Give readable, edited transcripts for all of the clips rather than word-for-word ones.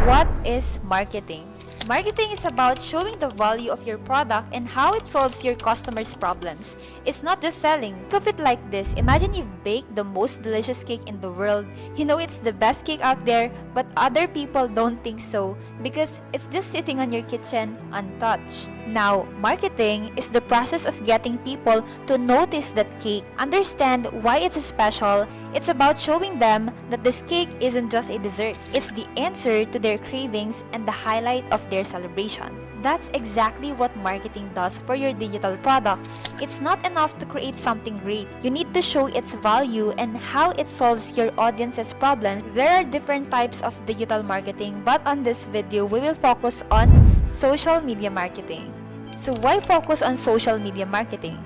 What is marketing? Marketing is about showing the value of your product and how it solves your customers' problems. It's not just selling. Think of it like this. Imagine you've baked the most delicious cake in the world. You know it's the best cake out there, but other people don't think so because it's just sitting on your kitchen untouched. Now, marketing is the process of getting people to notice that cake, understand why it's special. It's about showing them that this cake isn't just a dessert. It's the answer to their cravings and the highlight of their celebration. That's exactly what marketing does for your digital product. It's not enough to create something great. You need to show its value and how it solves your audience's problems. There are different types of digital marketing, but on this video, we will focus on social media marketing. So why focus on social media marketing?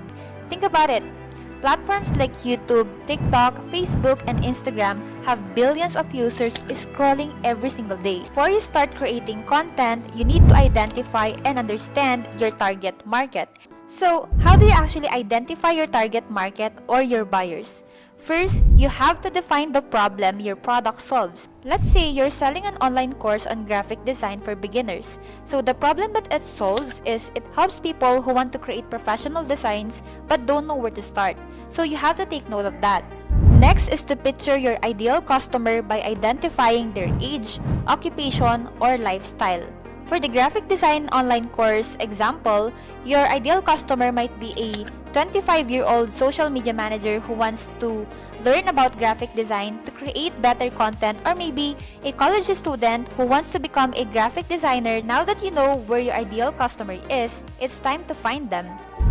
Think about it. Platforms like YouTube, TikTok, Facebook, and Instagram have billions of users scrolling every single day. Before you start creating content, you need to identify and understand your target market. So, how do you actually identify your target market or your buyers? First, you have to define the problem your product solves. Let's say you're selling an online course on graphic design for beginners. So the problem that it solves is it helps people who want to create professional designs but don't know where to start. So you have to take note of that. Next is to picture your ideal customer by identifying their age, occupation, or lifestyle. For the graphic design online course example, your ideal customer might be a 25-year-old social media manager who wants to learn about graphic design to create better content, or maybe a college student who wants to become a graphic designer. Now that you know where your ideal customer is, it's time to find them.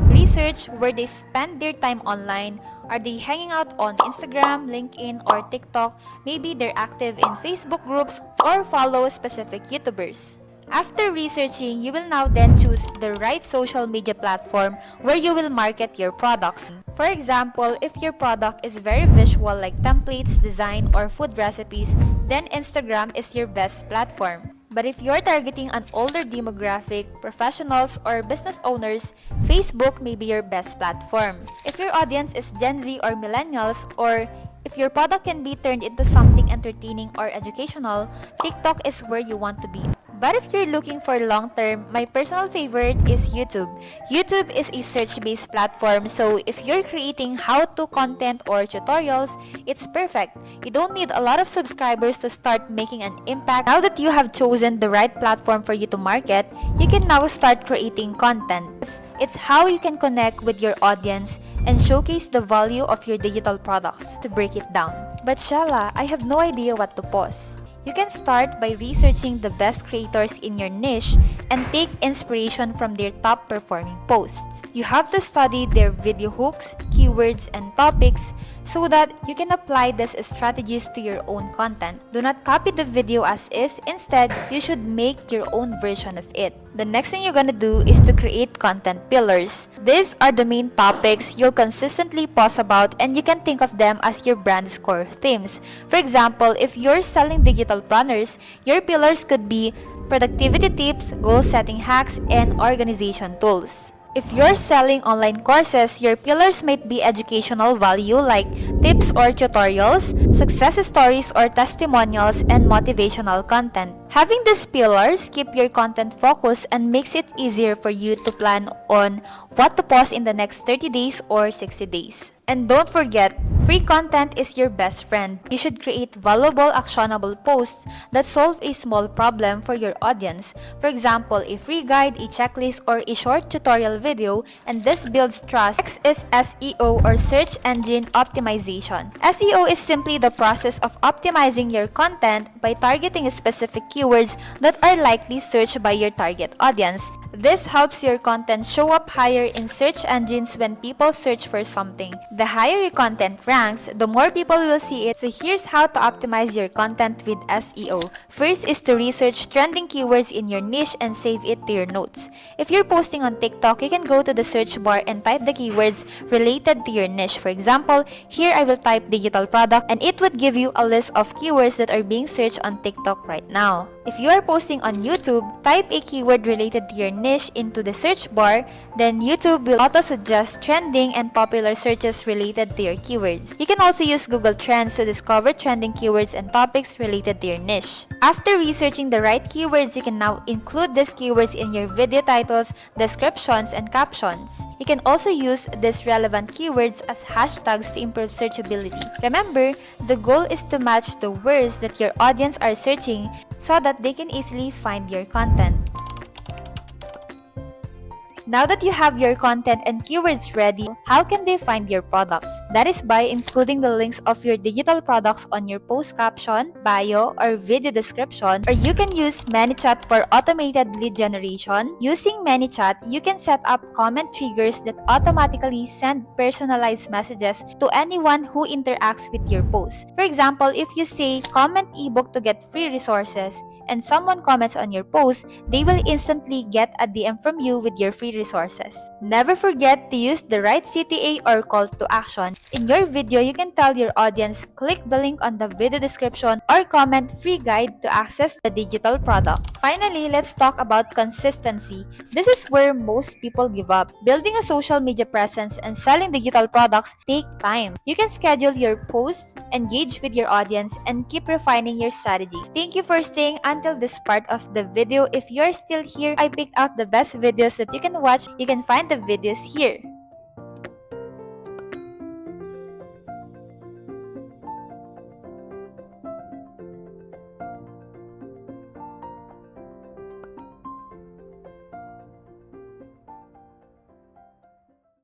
Research where they spend their time online. Are they hanging out on Instagram, LinkedIn, or TikTok? Maybe they're active in Facebook groups or follow specific YouTubers. After researching, you will now then choose the right social media platform where you will market your products. For example, if your product is very visual like templates, design, or food recipes, then Instagram is your best platform. But if you're targeting an older demographic, professionals, or business owners, Facebook may be your best platform. If your audience is Gen Z or millennials, or if your product can be turned into something entertaining or educational, TikTok is where you want to be. But if you're looking for long-term, my personal favorite is YouTube. YouTube is a search-based platform, so if you're creating how-to content or tutorials, it's perfect. You don't need a lot of subscribers to start making an impact. Now that you have chosen the right platform for you to market, you can now start creating content. It's how you can connect with your audience and showcase the value of your digital products. To break it down. But Shala, I have no idea what to post. You can start by researching the best creators in your niche and take inspiration from their top performing posts. You have to study their video hooks, keywords, and topics so that you can apply these strategies to your own content. Do not copy the video as is. Instead, you should make your own version of it. The next thing you're gonna do is to create content pillars. These are the main topics you'll consistently post about, and you can think of them as your brand's core themes. For example, if you're selling digital planners, your pillars could be productivity tips, goal setting hacks, and organization tools. If you're selling online courses, your pillars might be educational value like tips or tutorials, success stories or testimonials, and motivational content. Having these pillars keep your content focused and makes it easier for you to plan on what to post in the next 30 days or 60 days. And don't forget, free content is your best friend. You should create valuable, actionable posts that solve a small problem for your audience. For example, a free guide, a checklist, or a short tutorial video, and this builds trust. Next is SEO or search engine optimization. SEO is simply the process of optimizing your content by targeting specific keywords that are likely searched by your target audience. This helps your content show up higher in search engines when people search for something. The higher your content ranks, the more people will see it. So here's how to optimize your content with SEO. First is to research trending keywords in your niche and save it to your notes. If you're posting on TikTok, you can go to the search bar and type the keywords related to your niche. For example, here I will type digital product and it would give you a list of keywords that are being searched on TikTok right now. If you are posting on YouTube, type a keyword related to your niche into the search bar, then YouTube will auto-suggest trending and popular searches related to your keywords. You can also use Google Trends to discover trending keywords and topics related to your niche. After researching the right keywords, you can now include these keywords in your video titles, descriptions, and captions. You can also use these relevant keywords as hashtags to improve searchability. Remember, the goal is to match the words that your audience are searching so that they can easily find your content. Now that you have your content and keywords ready, how can they find your products? That is by including the links of your digital products on your post caption, bio, or video description, or you can use ManyChat for automated lead generation. Using ManyChat, you can set up comment triggers that automatically send personalized messages to anyone who interacts with your post. For example, if you say, comment ebook to get free resources, and someone comments on your post, they will instantly get a DM from you with your free resources. Never forget to use the right CTA or call to action. In your video, you can tell your audience, click the link on the video description or comment free guide to access the digital product. Finally, let's talk about consistency. This is where most people give up. Building a social media presence and selling digital products take time. You can schedule your posts, engage with your audience, and keep refining your strategies. Thank you for staying until this part of the video. If you're still here, I picked out the best videos that you can watch. You can find the videos here.